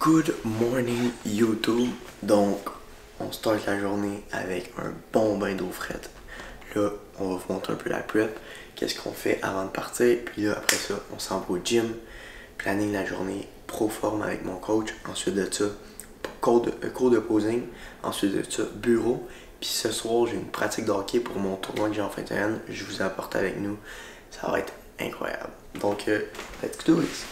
Good morning YouTube. Donc, on start la journée avec un bon bain d'eau frette. Là, on va vous montrer un peu la prep. Qu'est-ce qu'on fait avant de partir. Puis là, après ça, on s'en va au gym. Planning la journée pro forme avec mon coach. Ensuite de ça, cours de posing. Ensuite de ça, bureau. Puis ce soir, j'ai une pratique de hockey pour mon tournoi que j'ai en fin de semaine. Je vous apporte avec nous. Ça va être incroyable. Donc, let's do it.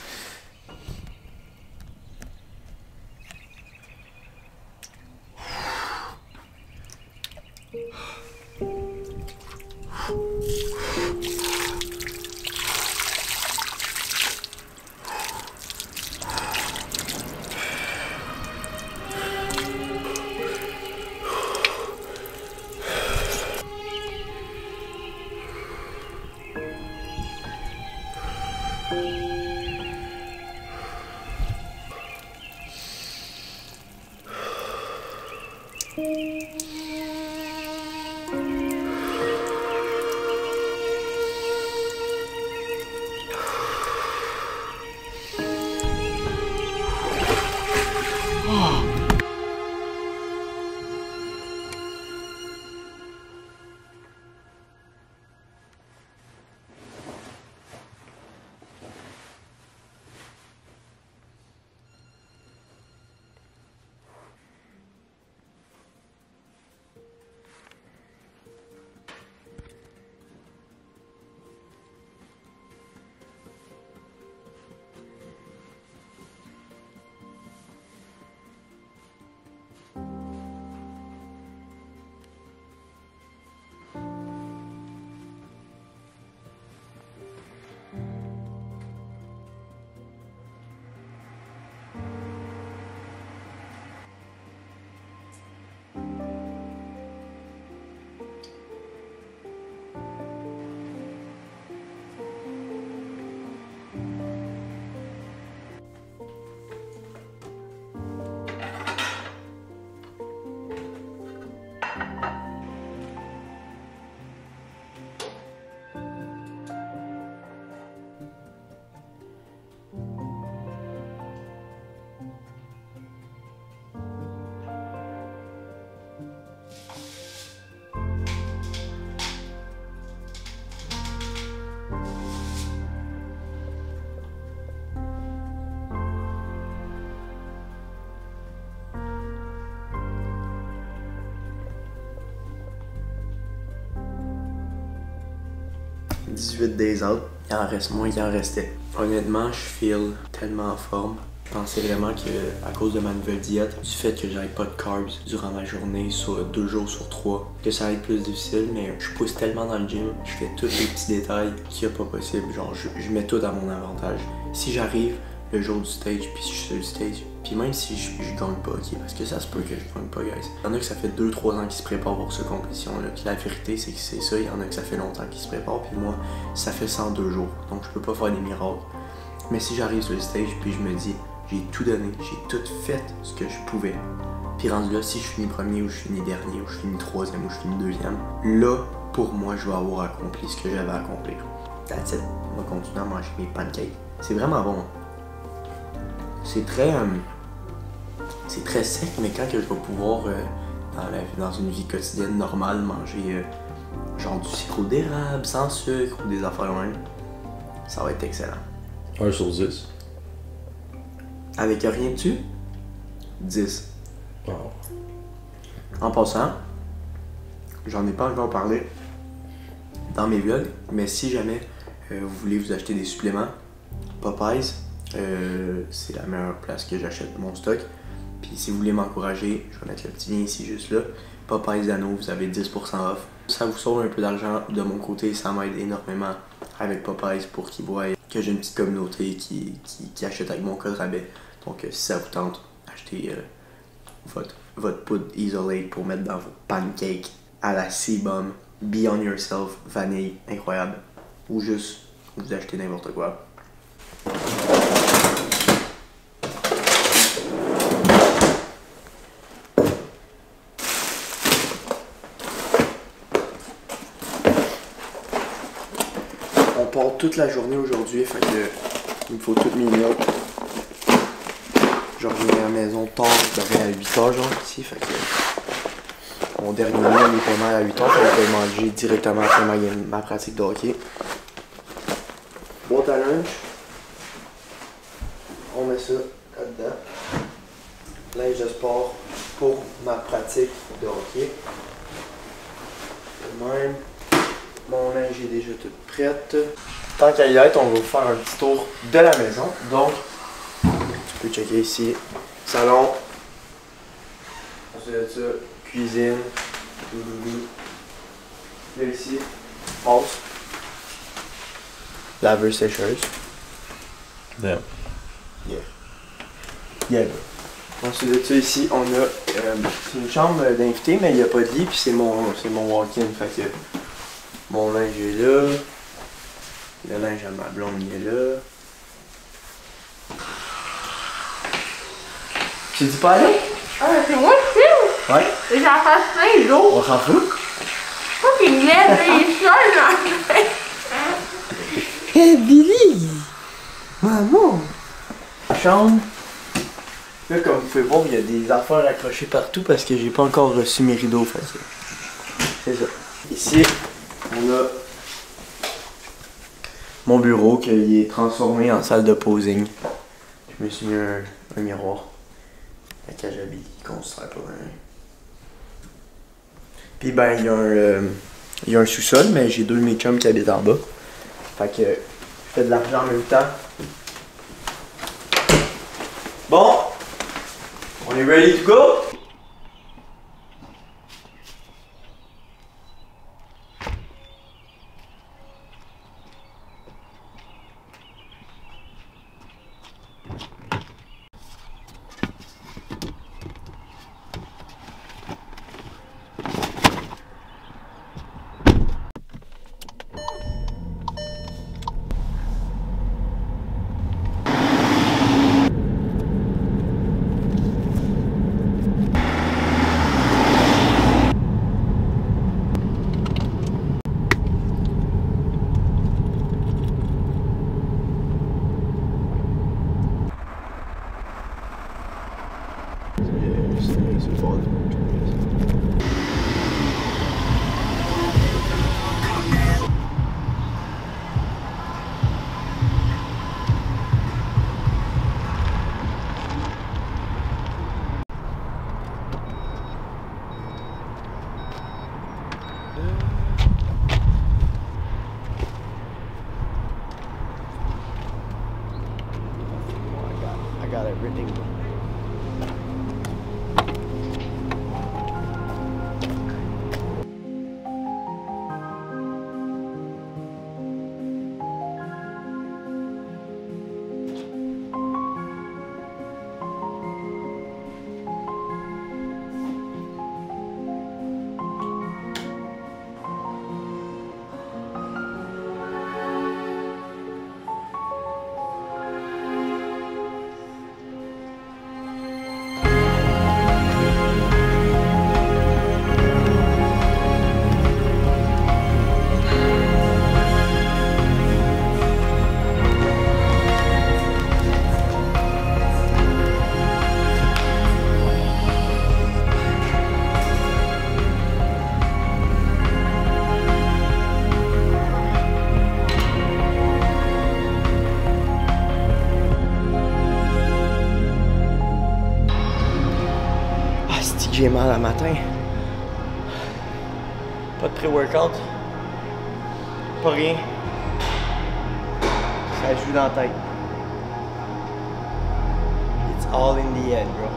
« 18 days out, il en reste moins qu'il en restait. Honnêtement, je feel tellement en forme. Je pensais vraiment que, à cause de ma nouvelle diète, du fait que j'avais pas de carbs durant ma journée, sur 2 jours sur 3, que ça allait être plus difficile, mais je pousse tellement dans le gym, je fais tous les petits détails qu'il n'y a pas possible. Genre, je mets tout à mon avantage. Si j'arrive le jour du stage, puis si je suis sur le stage, puis même si je gagne pas, ok, parce que ça se peut que je gagne pas, guys. Il y en a que ça fait 2-3 ans qu'ils se préparent pour cette compétition-là. La vérité, c'est que c'est ça. Il y en a que ça fait longtemps qu'ils se préparent, puis moi, ça fait 102 jours. Donc, je peux pas faire des miracles. Mais si j'arrive sur le stage, puis je me dis, j'ai tout donné, j'ai tout fait ce que je pouvais. Puis rendu là, si je finis premier, ou je finis dernier, ou je finis troisième, ou je finis deuxième, là, pour moi, je vais avoir accompli ce que j'avais à accomplir. That's it. On va continuer à manger mes pancakes. C'est vraiment bon. C'est très sec, mais quand que je vais pouvoir, dans une vie quotidienne normale, manger genre du sirop d'érable, sans sucre ou des affaires même, ça va être excellent. 1 sur 10. Avec rien dessus, 10. Oh. En passant, j'en ai pas encore parlé dans mes vlogs, mais si jamais vous voulez vous acheter des suppléments, Popeyes, c'est la meilleure place que j'achète mon stock. Puis si vous voulez m'encourager, je vais mettre le petit lien ici juste là. Popeyes Dano, vous avez 10% off. Ça vous sauve un peu d'argent de mon côté, ça m'aide énormément avec Popeyes pour qu'ils voient que j'ai une petite communauté qui achète avec mon code rabais. Donc si ça vous tente, achetez votre poudre Isolate pour mettre dans vos pancakes à la C-Bomb, Be On Yourself, vanille, incroyable. Ou juste vous achetez n'importe quoi. On part toute la journée aujourd'hui, fait que il me faut toutes mes meals. je reviens à la maison tard, je reviens à 8h genre ici, fait que mon dernier meal il est pas mal à 8h, fait que je vais manger directement après ma pratique de hockey. Boîte à lunch, on met ça là-dedans. Linge de sport pour ma pratique de hockey. De même, mon linge est déjà tout prête. Tant qu'à y être, on va faire un petit tour de la maison. Donc, tu peux checker ici, salon, ensuite de ça, cuisine, là ici, passe, laveuse sécheuse. Yeah. Yeah. Yeah. Ensuite de ça, ici, on a c'est une chambre d'invité, mais il n'y a pas de lit, puis c'est mon walk-in. Fait que mon linge est là, le linge à ma blonde il est là. Tu dis pas là? C'est moi qui filme. Ouais. Et j'en fasse plein d'eau. On s'en fout? Pas qu'il me laisse les choses dans le Hey Billy! Maman! Chambre. Là, comme vous pouvez voir, il y a des affaires accrochées partout parce que j'ai pas encore reçu mes rideaux. Fait que c'est ça. Ici, on a mon bureau qui est transformé en salle de posing. Je me suis mis un miroir. La cage à Billy qu'on se sert pas rien. Puis ben, il y a un sous-sol, mais j'ai deux de mes chums qui habitent en bas. Fait que je fais de l'argent en même temps. Bon, on est ready to go? I got everything. J'ai mal à matin. Pas de pré-workout. Pas rien. Ça joue dans la tête. It's all in the head, bro.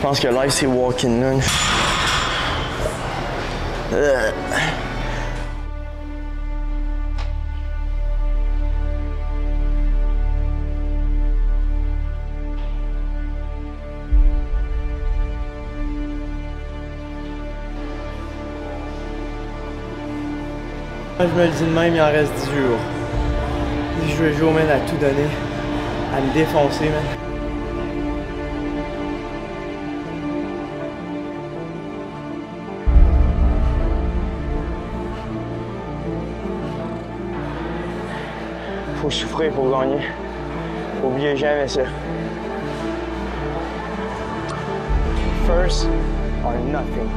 pense que live c'est walking là. Je me le dis de même, il en reste 10 jours. Je vais jouer au man à tout donner, à me défoncer, man. Faut souffrir pour gagner. Oubliez jamais ça. First or nothing.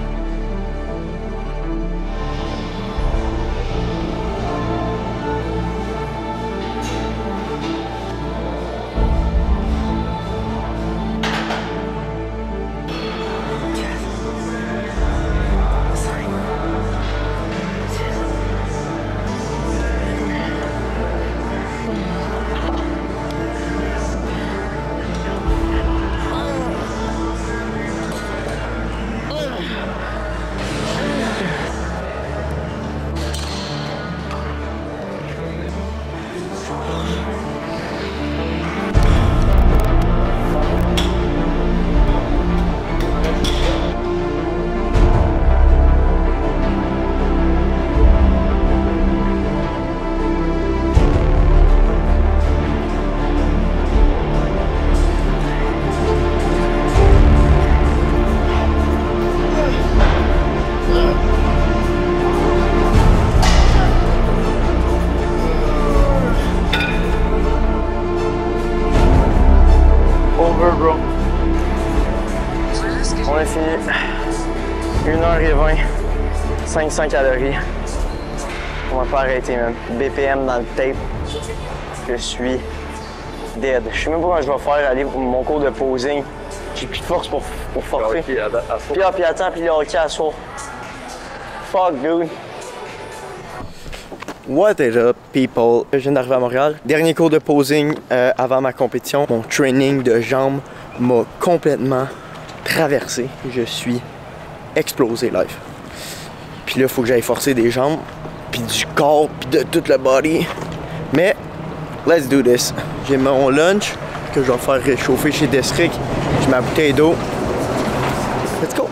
On a fini 1h20, 500 calories. On va pas arrêter même. BPM dans le tape. Je suis dead. Je sais même pas comment je vais faire aller pour mon cours de posing. J'ai plus de force pour forcer. Puis attends, puis le hockey à soir. Fuck dude. What is up, people? Je viens d'arriver à Montréal. Dernier cours de posing avant ma compétition. Mon training de jambes m'a complètement traversé. Je suis explosé live. Puis là, il faut que j'aille forcer des jambes, puis du corps, puis de tout le body. Mais, let's do this. J'ai mon lunch que je vais faire réchauffer chez Destric. J'ai ma bouteille d'eau. Let's go!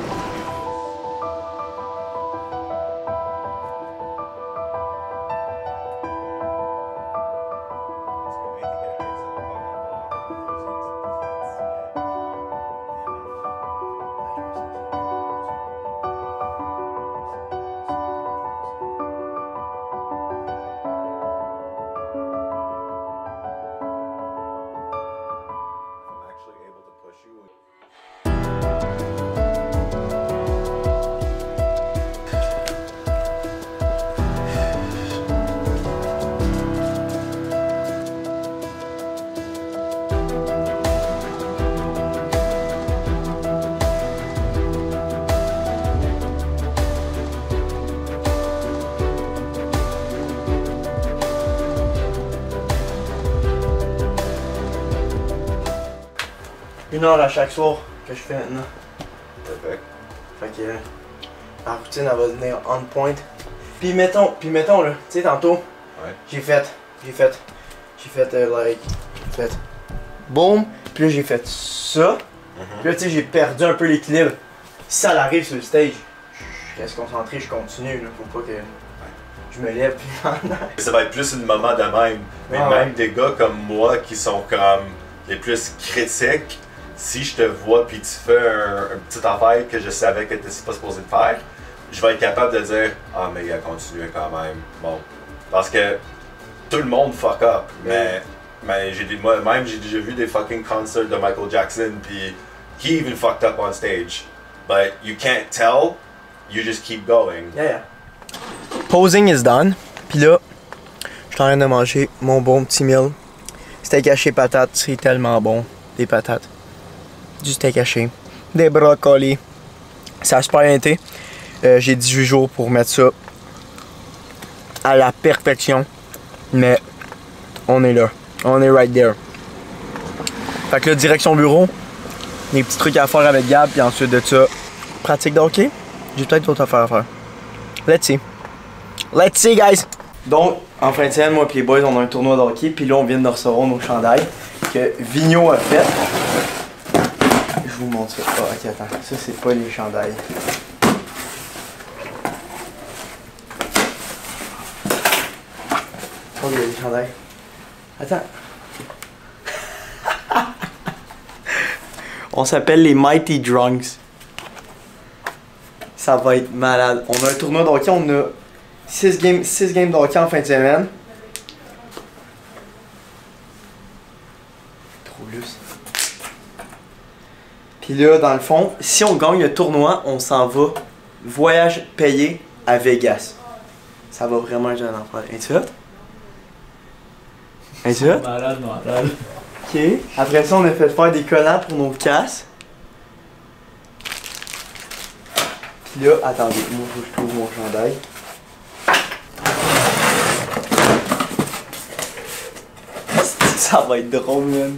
Une heure à chaque soir que je fais maintenant. Perfect. Fait que la routine elle va devenir on point. Puis mettons là, tu sais tantôt, ouais. j'ai fait boum, puis là j'ai fait ça. Puis là tu sais j'ai perdu un peu l'équilibre. Si ça arrive sur le stage, je reste concentré, je continue là, faut pas que je me lève puis ça va être plus un moment de même. Mais même des gars comme moi qui sont comme les plus critiques, si je te vois puis tu fais un petit affaire que je savais que tu n'étais pas supposé de faire, je vais être capable de dire « Ah, mais il a continué quand même. » Bon, parce que tout le monde fuck up, mais moi-même j'ai déjà vu des fucking concerts de Michael Jackson puis he even fucked up on stage. But you can't tell, you just keep going. Yeah. Posing is done. Puis là, je suis en train de manger mon bon petit meal. Steak haché patate, c'est tellement bon. Des patates. Du steak haché. Des brocolis. Ça a super bien été. J'ai 18 jours pour mettre ça à la perfection. Mais on est là. On est right there. Fait que là, direction bureau. Des petits trucs à faire avec Gab, puis ensuite de ça, pratique de hockey. J'ai peut-être d'autres affaires à faire. Let's see. Let's see, guys! Donc, en fin de semaine, moi et les boys, on a un tournoi de hockey, puis là, on vient de recevoir nos chandails que Vigno a fait. Je vous montre ça. Ah, ok, attends. Ça, c'est pas les chandails. Oh, il y a des chandails. Attends. On s'appelle les Mighty Drunks. Ça va être malade. On a un tournoi de hockey, on a 6 games de hockey en fin de semaine. Trop lousse. Puis là, dans le fond, si on gagne le tournoi, on s'en va voyage payé à Vegas. Ça va vraiment être un enfer. Es-tu hot? Es-tu hot? Malade, malade. Ok. Après ça, on a fait faire des collants pour nos casses. Puis là, attendez, moi faut que je trouve mon chandail. Ça va être drôle, man.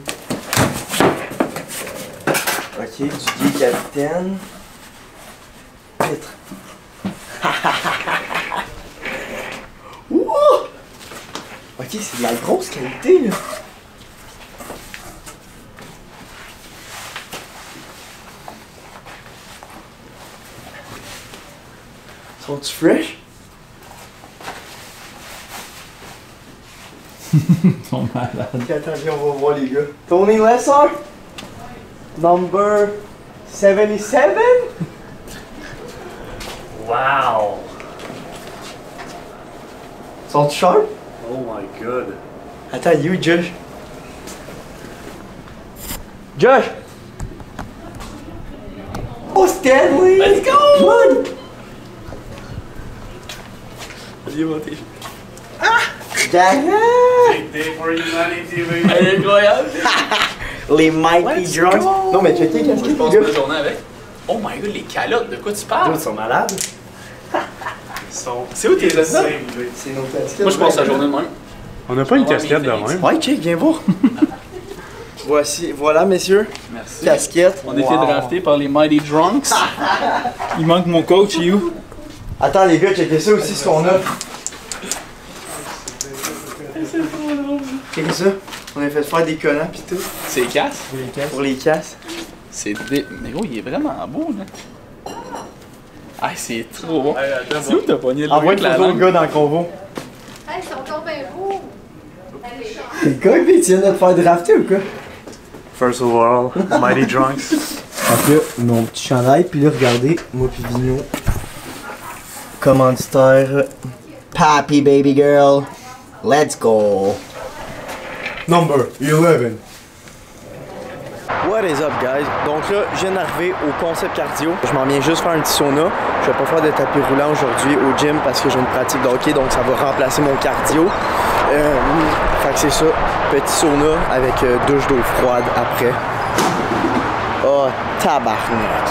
Ok, du gay capitaine. Pitre. Wouh! Ok, c'est de la grosse qualité, là. Sont-tu fresh? Ils sont malades. Ok, attendez, on va voir les gars. Tony Lesser? Number 77? Wow! Sont-tu sharp? Oh my god. Attends, you, Josh. Josh! Oh, Stanley! Let's go! Come on! Vas-y, monter. Dana! for humanity, baby. Incroyable! Les Mighty Drunks. go! Non, mais checkez, qu'est-ce Je qu'il passe y a? ma journée avec. Oh my god, les calottes, de quoi tu parles? Ils sont malades. C'est où tes ça? C'est nos casquettes. Moi, je passe la journée de même. On n'a pas une casquette de même. Ouais, check, viens voir. Voici, voilà, messieurs. Merci. Casquette. On a été draftés par les Mighty Drunks. Il manque mon coach, il est où? Attends, les gars, checkez ça aussi, ce qu'on a. Checkez ça. On a fait faire des collants pis tout. C'est casse? Pour les casses. C'est Mais gros, il est vraiment beau, là. Ah, c'est trop bon. C'est où t'as pogné le Envoie avec une la photo de langue? gars dans le convo. Hey, ils sont tombés beaux. C'est le gars qui vient de te faire drafter ou quoi? First of all, Mighty Drunks. Donc là, mon petit chandail, puis là, regardez, moi puis Vigno. Commanditaire. Papi baby girl. Let's go. Number 11. What is up, guys? Donc là, je viens d'arriver au concept cardio. Je m'en viens juste faire un petit sauna. Je vais pas faire de tapis roulant aujourd'hui au gym parce que j'ai une pratique de hockey, donc ça va remplacer mon cardio. Fait que c'est ça. Petit sauna avec douche d'eau froide après. Oh, tabarnak.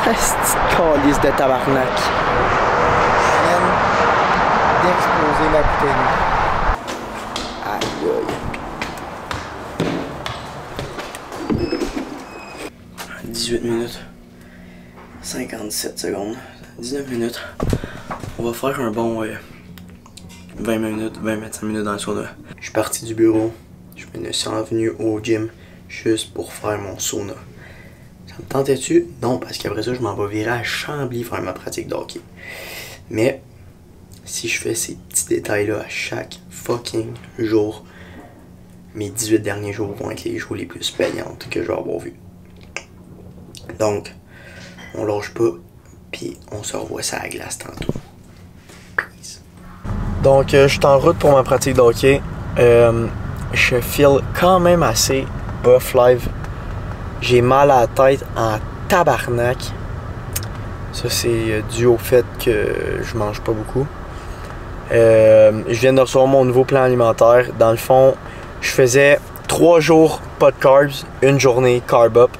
Petite calice de tabarnak. Je viens d'exploser ma bouteille. Aïe aïe. 18 minutes. 57 secondes. 19 minutes. On va faire un bon 20 minutes, 25 minutes dans le sauna. Je suis parti du bureau. Je me suis envenu au gym juste pour faire mon sauna. Ça me tentait-tu? Non, parce qu'après ça, je m'en vais virer à Chambly faire ma pratique de hockey. Mais, si je fais ces petits détails-là à chaque fucking jour, mes 18 derniers jours vont être les jours les plus payants que je vais avoir vus. Donc, on lâche pas, puis on se revoit ça à la glace tantôt. Peace. Donc, je suis en route pour ma pratique de hockey. Je feel quand même assez buff live. J'ai mal à la tête en tabarnak. Ça, c'est dû au fait que je mange pas beaucoup. Je viens de recevoir mon nouveau plan alimentaire. Dans le fond, je faisais 3 jours pas de carbs, une journée carb up,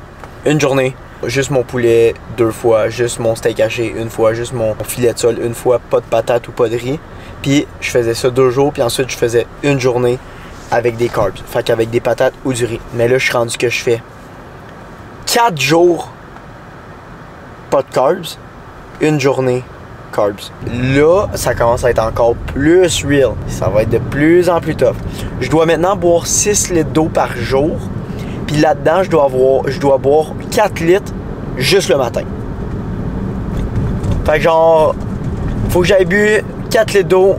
une journée juste mon poulet 2 fois, juste mon steak haché 1 fois, juste mon filet de sole 1 fois, pas de patates ou pas de riz. Puis je faisais ça 2 jours, puis ensuite je faisais une journée avec des carbs. Fait qu'avec des patates ou du riz. Mais là, je suis rendu que je fais 4 jours pas de carbs, une journée carbs. Là, ça commence à être encore plus real. Ça va être de plus en plus tough. Je dois maintenant boire 6 litres d'eau par jour. Puis là-dedans, je dois boire 4 litres juste le matin. Fait que genre, faut que j'aille bu 4 litres d'eau,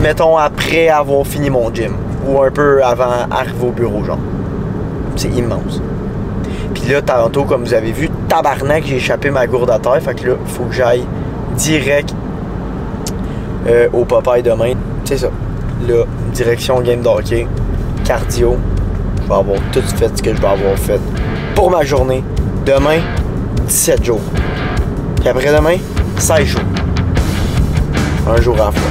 mettons, après avoir fini mon gym. Ou un peu avant d'arriver au bureau, genre. C'est immense. Puis là, tantôt, comme vous avez vu, tabarnak, j'ai échappé ma gourde à terre. Fait que là, faut que j'aille direct au Popeye demain. C'est ça. Là, direction game de hockey, cardio. Je vais avoir tout fait ce que je dois avoir fait pour ma journée. Demain, 17 jours. Puis après-demain, 16 jours. Un jour à la fois.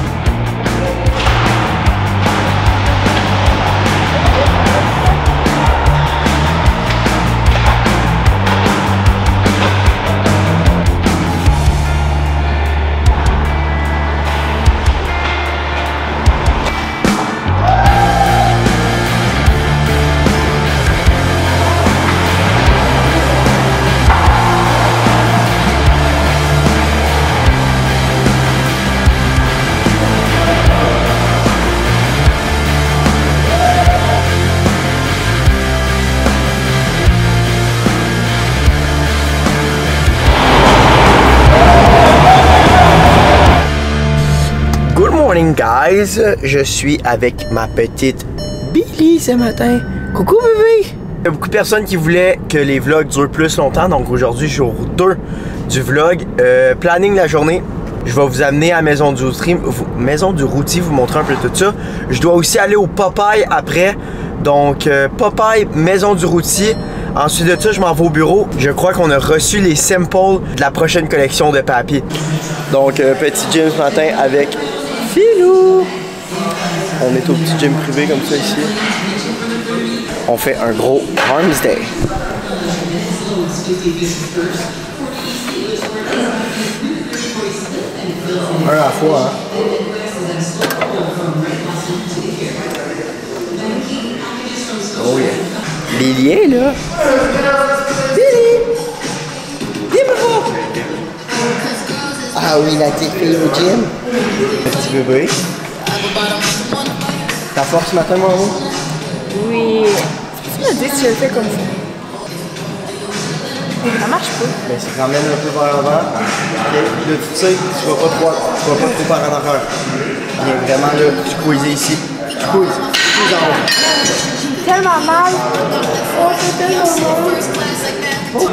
Guys, je suis avec ma petite Billy ce matin. Coucou bébé! Il y a beaucoup de personnes qui voulaient que les vlogs durent plus longtemps, donc aujourd'hui jour 2 du vlog. Planning la journée, je vais vous amener à Maison du Routier, vous montrer un peu tout ça. Je dois aussi aller au Popeye après, donc Popeye, Maison du Routier. Ensuite de ça, je m'en vais au bureau. Je crois qu'on a reçu les samples de la prochaine collection de papier. Donc petit gym ce matin avec Philou! On est au petit gym privé comme ça ici. On fait un gros Arms Day. Un à la fois, hein? Oh yeah. Billy est là. Billy! Dis-moi! Ah oui, la petite fille au gym. Le petit bébé. T'as force ce matin, mon amour? Oui. Tu m'as dit que tu le fais comme ça. Ça marche pas. Ben, ça te ramène un peu vers l'avant. Okay. Là, tu sais, tu vas pas trop par en arrière. Viens vraiment là, squeezer ici. Squeeze en haut. J'ai tellement mal. Oh, c'est tellement mal. Oh.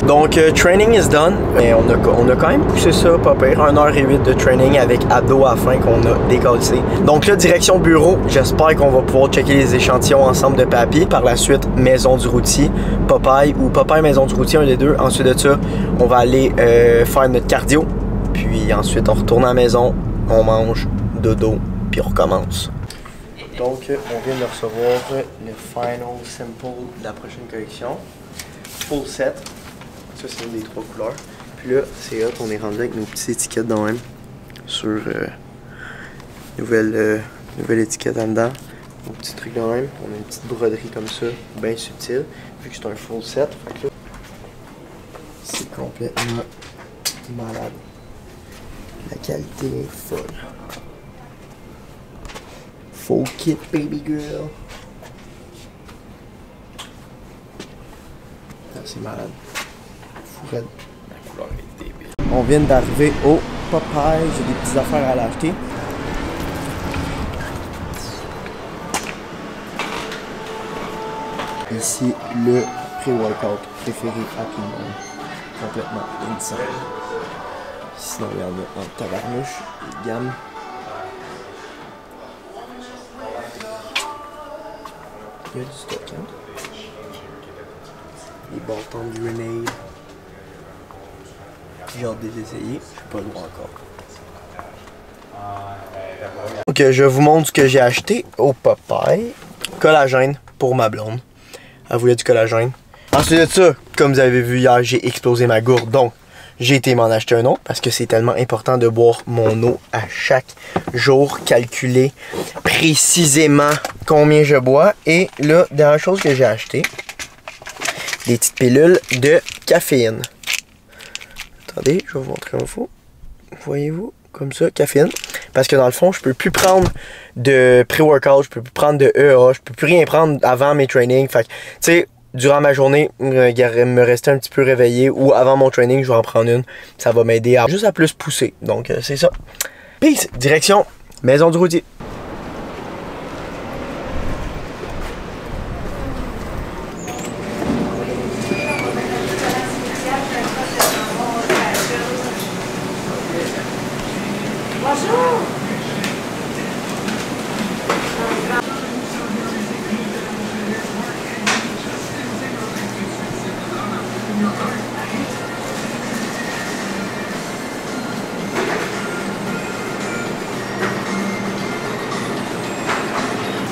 Donc, training is done. Et on a quand même poussé ça, pas pire. 1h08 de training avec abdos à la fin qu'on a décalcé. Donc là, direction bureau. J'espère qu'on va pouvoir checker les échantillons ensemble de papier. Par la suite, Maison du Routier, Popeye ou Popeye Maison du Routier, un des deux. Ensuite de ça, on va aller faire notre cardio. Puis ensuite, on retourne à la maison, on mange, dodo, puis on recommence. Donc, on vient de recevoir le final sample de la prochaine collection. Full set. Ça, c'est une des 3 couleurs. Puis là, c'est hot, on est rendu avec nos petites étiquettes dans même. Sur nouvelle étiquette en dedans. Nos petits trucs dans même. On a une petite broderie comme ça, bien subtile. Vu que c'est un full set. Fait que là, c'est complètement malade. La qualité est folle. Full kit, baby girl. Ah, c'est malade. Fourette. La couleur est débile. On vient d'arriver au Popeye. J'ai des petites affaires à l'acheter. Ici, le pré-workout préféré à tout le monde. Complètement insane. Sinon, il y en a en tabarnouche, les gammes. Il y a du stock, hein? Les bâtons de grenade. J'ai hâte de les essayer, je suis pas loin encore. Ok, je vous montre ce que j'ai acheté au Popeye. Collagène pour ma blonde. Elle voulait du collagène. Ensuite de ça, comme vous avez vu hier, j'ai explosé ma gourde. Donc, j'ai été m'en acheter un autre parce que c'est tellement important de boire mon eau à chaque jour. Calculer précisément combien je bois. Et là, dernière chose que j'ai acheté, des petites pilules de caféine. Attendez, je vais vous montrer un fois. Voyez-vous? Comme ça, caféine. Parce que dans le fond, je peux plus prendre de pré-workout, je peux plus prendre de EA, je peux plus rien prendre avant mes trainings. Fait que, tu sais, durant ma journée, me rester un petit peu réveillé ou avant mon training, je vais en prendre une. Ça va m'aider à juste à plus pousser. Donc, c'est ça. Peace! Direction Maison du Routier. Bonjour!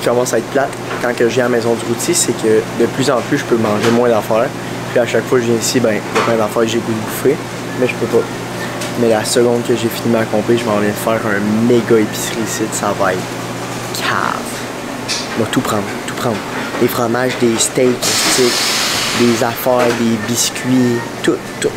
Commence à être plate quand que je viens à la Maison du Routier, c'est que de plus en plus je peux manger moins d'affaires. Puis à chaque fois que je viens ici, ben il y a plein d'affaires que j'ai goût de bouffer, mais je peux pas. Mais la seconde que j'ai fini ma compé, je m'en viens de faire un méga épicerie ici, ça va être cave. Je vais tout prendre, tout prendre. Des fromages, des steaks, des affaires, des biscuits, tout, tout.